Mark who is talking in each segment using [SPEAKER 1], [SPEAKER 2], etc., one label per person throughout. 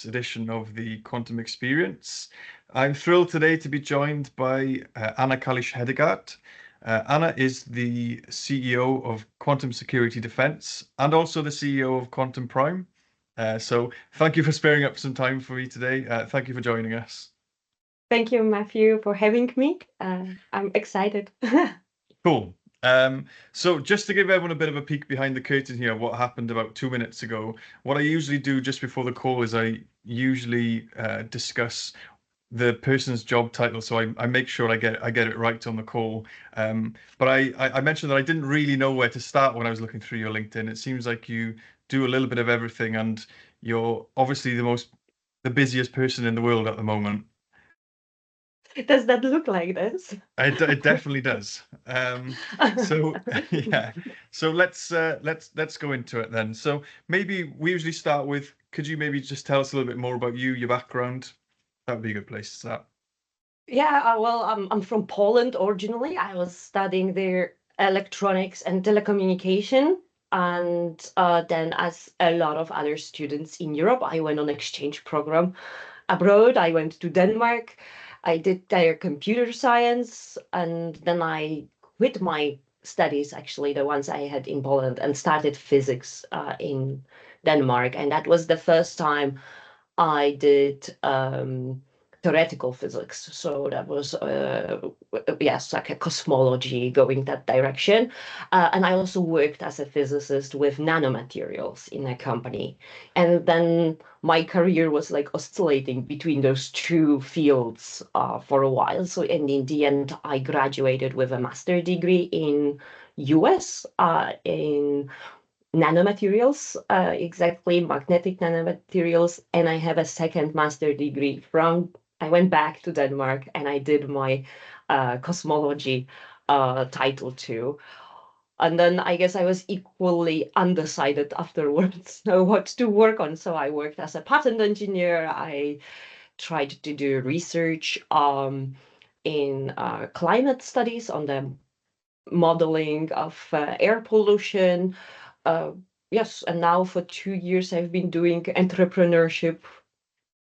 [SPEAKER 1] this edition of the Quantum Experience. I'm thrilled today to be joined by Beata Kalisz Hedegaard. Anna is the CEO of Quantum Security Defense and also the CEO of QuantumPrime. So thank you for sparing up some time for me today. Thank you for joining us.
[SPEAKER 2] Thank you, Matthew, for having me. I'm excited.
[SPEAKER 1] Cool. So just to give everyone a bit of a peek behind the curtain here, what happened about 2 minutes ago, what I usually do just before the call is I usually discuss the person's job title, so I make sure I get it right on the call. But I mentioned that I didn't really know where to start when I was looking through your LinkedIn. It seems like you do a little bit of everything, and you're obviously the busiest person in the world at the moment.
[SPEAKER 2] Does that look like this?
[SPEAKER 1] It definitely does. So yeah. So let's go into it then. So maybe we usually start with, could you maybe just tell us a little bit more about you, your background? That would be a good place to start.
[SPEAKER 2] Yeah, well, I'm from Poland originally. I was studying there electronics and telecommunication. And then, as a lot of other students in Europe, I went on exchange program abroad. I went to Denmark. I did there computer science, and then I quit my studies, actually, the ones I had in Poland, and started physics in Denmark. And that was the first time I did theoretical physics. So that was, yes, like a cosmology going that direction. And I also worked as a physicist with nanomaterials in a company. And then my career was like oscillating between those two fields for a while. So in the end, I graduated with a master's degree in US in nanomaterials, exactly magnetic nanomaterials. And I have a second master degree I went back to Denmark and I did my cosmology title too. And then I guess I was equally undecided afterwards what to work on. So I worked as a patent engineer. I tried to do research in climate studies on the modeling of air pollution. Yes, and now for 2 years I've been doing entrepreneurship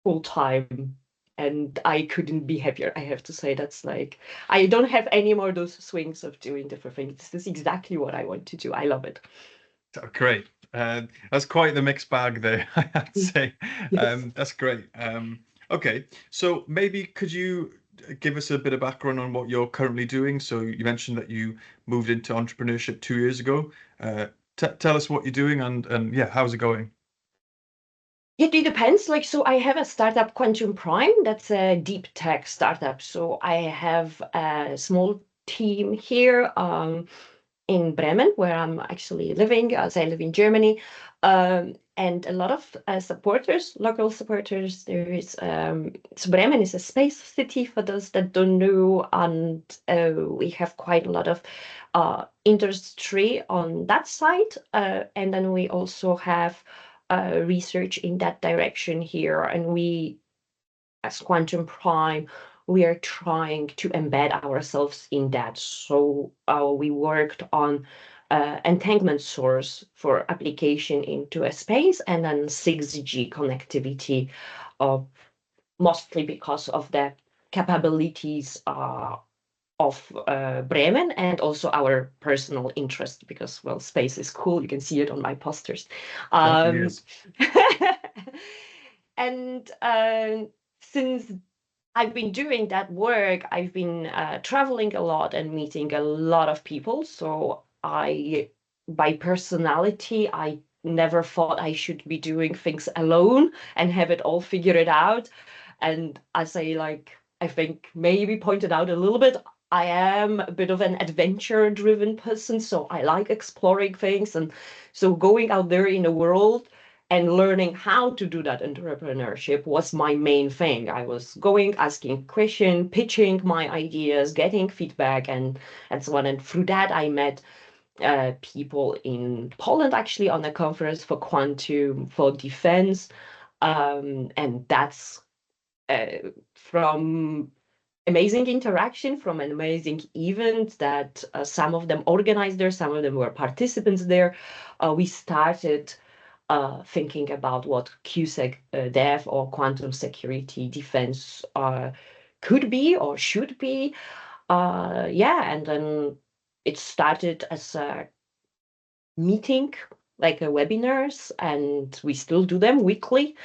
[SPEAKER 2] full time, and I couldn't be happier. I have to say, that's like, I don't have any more those swings of doing different things. This is exactly what I want to do. I love it.
[SPEAKER 1] Oh, great. That's quite the mixed bag there, I have to say.
[SPEAKER 2] Yes.
[SPEAKER 1] That's great. Okay, so maybe could you give us a bit of background on what you're currently doing? So you mentioned that you moved into entrepreneurship 2 years ago. Tell us what you're doing and yeah, how's it going?
[SPEAKER 2] It depends. Like, so I have a startup, QuantumPrime. That's a deep tech startup. So I have a small team here in Bremen, where I'm actually living, as I live in Germany, and a lot of supporters, local supporters. There is so Bremen is a space city for those that don't know, and we have quite a lot of industry on that side, and then we also have research in that direction here, and we, as QuantumPrime, we are trying to embed ourselves in that. So we worked on entanglement source for application into a space, and then 6G connectivity, mostly because of the capabilities of Bremen, and also our personal interest, because, well, space is cool. You can see it on my posters.
[SPEAKER 1] Definitely is.
[SPEAKER 2] And since I've been doing that work, I've been traveling a lot and meeting a lot of people. So by personality, I never thought I should be doing things alone and have it all figured out. And as I think maybe pointed out a little bit, I am a bit of an adventure-driven person, so I like exploring things. And so going out there in the world and learning how to do that entrepreneurship was my main thing. I was going, asking questions, pitching my ideas, getting feedback, and so on. And through that, I met people in Poland, actually, on a conference for quantum for defense. And that's from amazing interaction, from an amazing event that some of them organized there, some of them were participants there. We started thinking about what QSEC dev or quantum security defense could be or should be. Yeah, and then it started as a meeting, like a webinars, and we still do them weekly.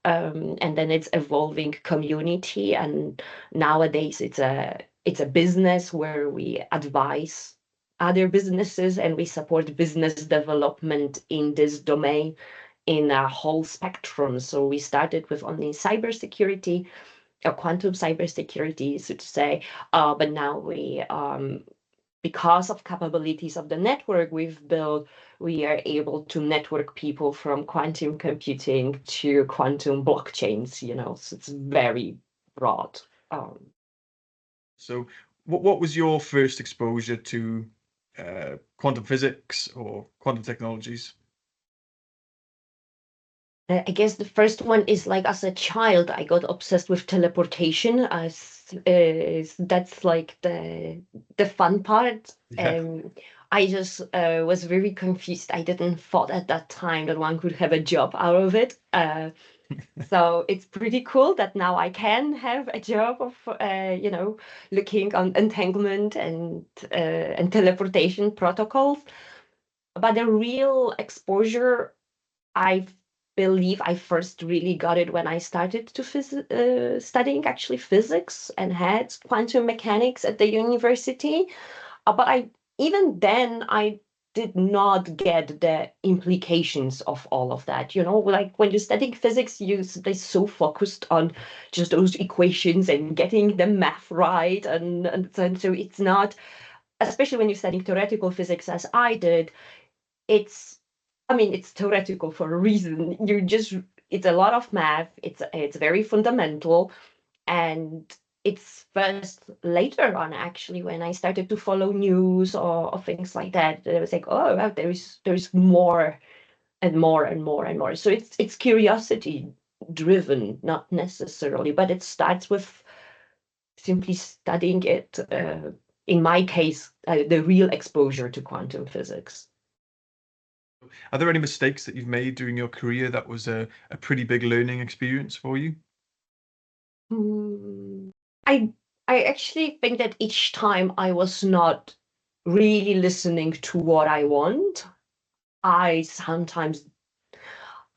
[SPEAKER 2] And then it's evolving community, and nowadays it's a business where we advise other businesses and we support business development in this domain in a whole spectrum. So we started with only cybersecurity, quantum cybersecurity, so to say, but now we because of capabilities of the network we've built, we are able to network people from quantum computing to quantum blockchains, so it's very broad.
[SPEAKER 1] So what was your first exposure to quantum physics or quantum technologies?
[SPEAKER 2] I guess the first one is like as a child, I got obsessed with teleportation as that's like the fun part.
[SPEAKER 1] Yeah.
[SPEAKER 2] I just was very confused. I didn't thought at that time that one could have a job out of it. So it's pretty cool that now I can have a job of looking on entanglement and teleportation protocols. But the real exposure, I believe I first really got it when I started to studying actually physics and had quantum mechanics at the university. But I even then I did not get the implications of all of that. Like when you're studying physics, they're so focused on just those equations and getting the math right, and so it's not, especially when you're studying theoretical physics as I did. It's I mean, it's theoretical for a reason. It's a lot of math. It's very fundamental, and it's first later on actually when I started to follow news or things like that, that I was like, oh, wow, there's more and more and more and more. So it's curiosity driven, not necessarily, but it starts with simply studying it. In my case, the real exposure to quantum physics.
[SPEAKER 1] Are there any mistakes that you've made during your career that was a pretty big learning experience for you?
[SPEAKER 2] Hmm. I actually think that each time I was not really listening to what I want, I sometimes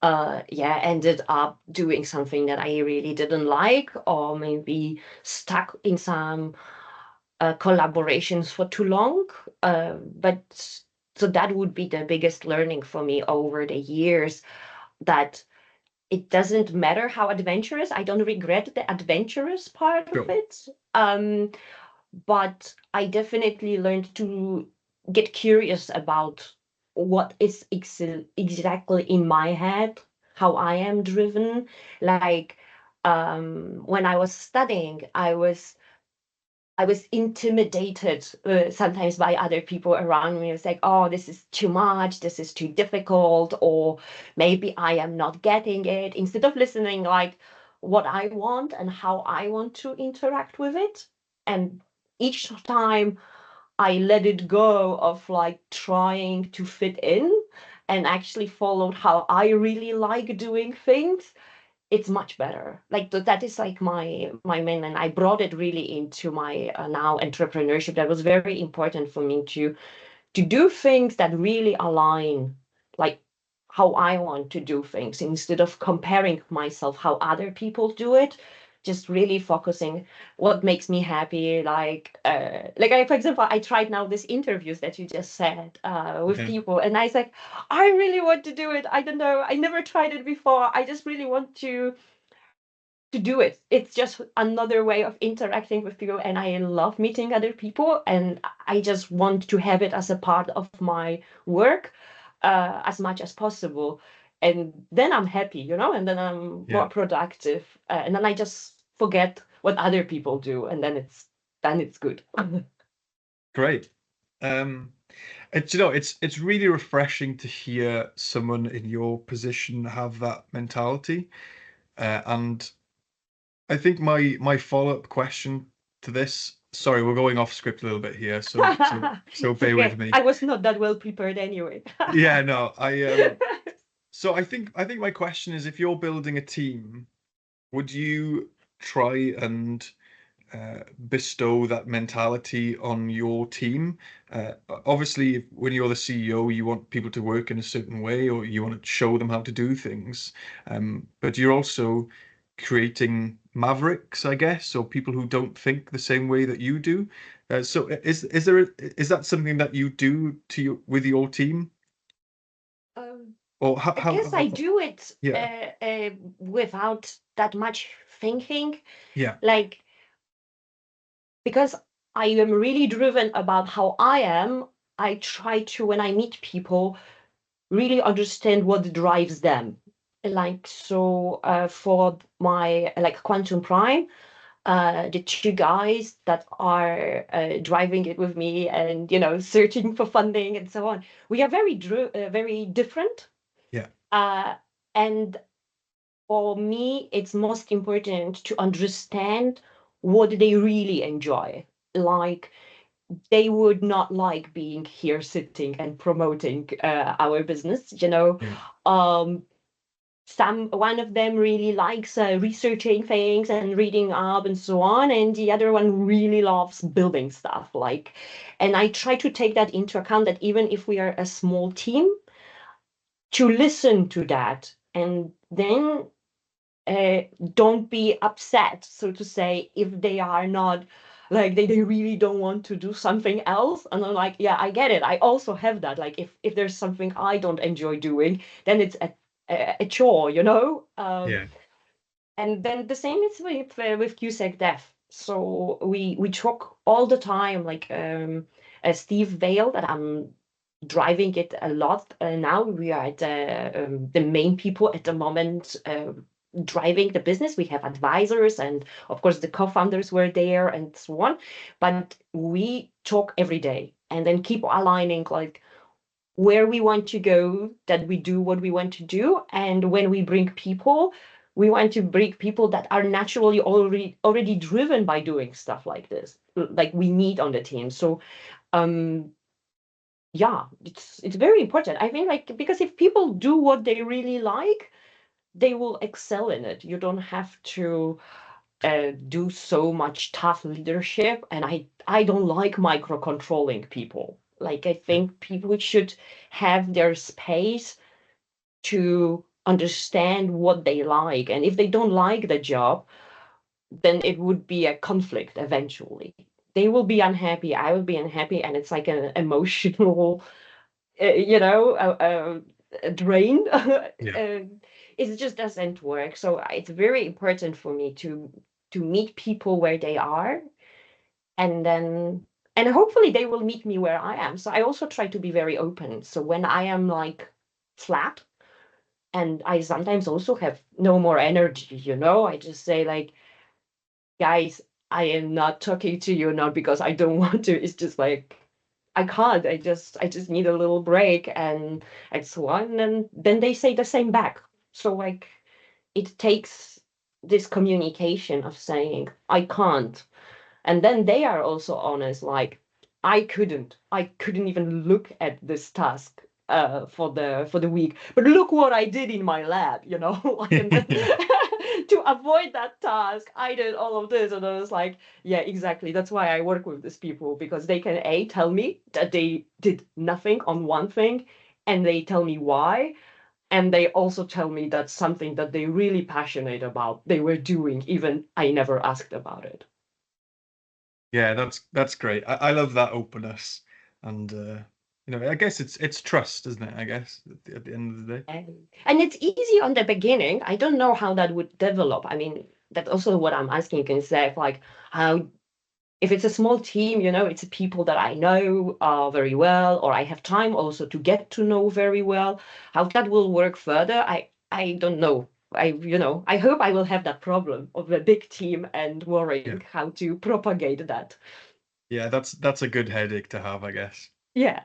[SPEAKER 2] ended up doing something that I really didn't like, or maybe stuck in some collaborations for too long. But so that would be the biggest learning for me over the years, that it doesn't matter how adventurous. I don't regret the adventurous part of
[SPEAKER 1] Sure.
[SPEAKER 2] it. But I definitely learned to get curious about what is exactly in my head, how I am driven. Like when I was studying, I was intimidated sometimes by other people around me. It's like, oh, this is too much, this is too difficult, or maybe I am not getting it. Instead of listening like what I want and how I want to interact with it. And each time I let it go of like trying to fit in and actually followed how I really like doing things, it's much better. Like that is like my main, and I brought it really into my now entrepreneurship. That was very important for me to do things that really align, like how I want to do things, instead of comparing myself how other people do it. Just really focusing what makes me happy. For example, I tried now these interviews that you just said with
[SPEAKER 1] Yeah.
[SPEAKER 2] people, and I was like, I really want to do it. I don't know, I never tried it before. I just really want to do it. It's just another way of interacting with people, and I love meeting other people, and I just want to have it as a part of my work as much as possible. And then I'm happy, and then I'm
[SPEAKER 1] Yeah.
[SPEAKER 2] more productive, and then I just forget what other people do, and then it's good.
[SPEAKER 1] Great. It's really refreshing to hear someone in your position have that mentality. And I think my follow-up question to this, sorry, we're going off script a little bit here, so
[SPEAKER 2] It's
[SPEAKER 1] bear with
[SPEAKER 2] okay.
[SPEAKER 1] me.
[SPEAKER 2] I was not that well prepared anyway.
[SPEAKER 1] Yeah, no, So I think my question is, if you're building a team, would you try and bestow that mentality on your team? Obviously, when you're the CEO, you want people to work in a certain way, or you want to show them how to do things. But you're also creating mavericks, I guess, or people who don't think the same way that you do. So is that something that you do with your team,
[SPEAKER 2] Um,
[SPEAKER 1] or
[SPEAKER 2] I guess I do it
[SPEAKER 1] yeah,
[SPEAKER 2] without that much thinking,
[SPEAKER 1] yeah,
[SPEAKER 2] like because I am really driven about how I am. I try to, when I meet people, really understand what drives them. Like so, for my like QuantumPrime, the two guys that are driving it with me and searching for funding and so on, we are very different.
[SPEAKER 1] yeah,
[SPEAKER 2] Uh, and for me, it's most important to understand what they really enjoy. Like they would not like being here sitting and promoting our business.
[SPEAKER 1] yeah,
[SPEAKER 2] Um, one of them really likes researching things and reading up and so on, and the other one really loves building stuff. And I try to take that into account that even if we are a small team, to listen to that and then uh, don't be upset, so to say, if they are not like they really don't want to do something else. And I'm like, yeah, I get it. I also have that. Like if there's something I don't enjoy doing, then it's a chore.
[SPEAKER 1] yeah,
[SPEAKER 2] And then the same is with QSEC Dev. So we talk all the time, like Steve Vale, that I'm driving it a lot now. We are the main people at the moment driving the business. We have advisors, and of course the co-founders were there and so on. But we talk every day, and then keep aligning like where we want to go, that we do what we want to do. And when we bring people, we want to bring people that are naturally already driven by doing stuff like this, like we need on the team. So um yeah, it's very important. I think, like, because if people do what they really like, they will excel in it. You don't have to do so much tough leadership. And I don't like micro controlling people. Like, I
[SPEAKER 1] yeah,
[SPEAKER 2] think people should have their space to understand what they like. And if they don't like the job, then it would be a conflict eventually. They will be unhappy, I will be unhappy, and it's like an emotional a drain.
[SPEAKER 1] yeah.
[SPEAKER 2] It just doesn't work. So it's very important for me to meet people where they are, and then and hopefully they will meet me where I am. So I also try to be very open. So when I am like flat, and I sometimes also have no more energy, I just say like, guys, I am not talking to you not because I don't want to. It's just like I can't. I just need a little break, and so on. And then they say the same back. So like it takes this communication of saying I can't. And then they are also honest, like I couldn't even look at this task for the week. But look what I did in my lab, like, and then to avoid that task, I did all of this. And I was like, yeah, exactly. That's why I work with these people, because they can tell me that they did nothing on one thing, and they tell me why. And they also tell me that something that they really passionate about, they were doing, even I never asked about it.
[SPEAKER 1] Yeah, that's great. I love that openness, and I guess it's trust, isn't it? I guess at the end of the day.
[SPEAKER 2] And it's easy on the beginning. I don't know how that would develop. I mean, that's also what I'm asking instead, like how, if it's a small team, it's people that I know very well, or I have time also to get to know very well. How that will work further, I don't know. I hope I will have that problem of a big team and
[SPEAKER 1] Yeah,
[SPEAKER 2] worrying how to propagate that.
[SPEAKER 1] yeah, that's a good headache to have, I guess.
[SPEAKER 2] Yeah.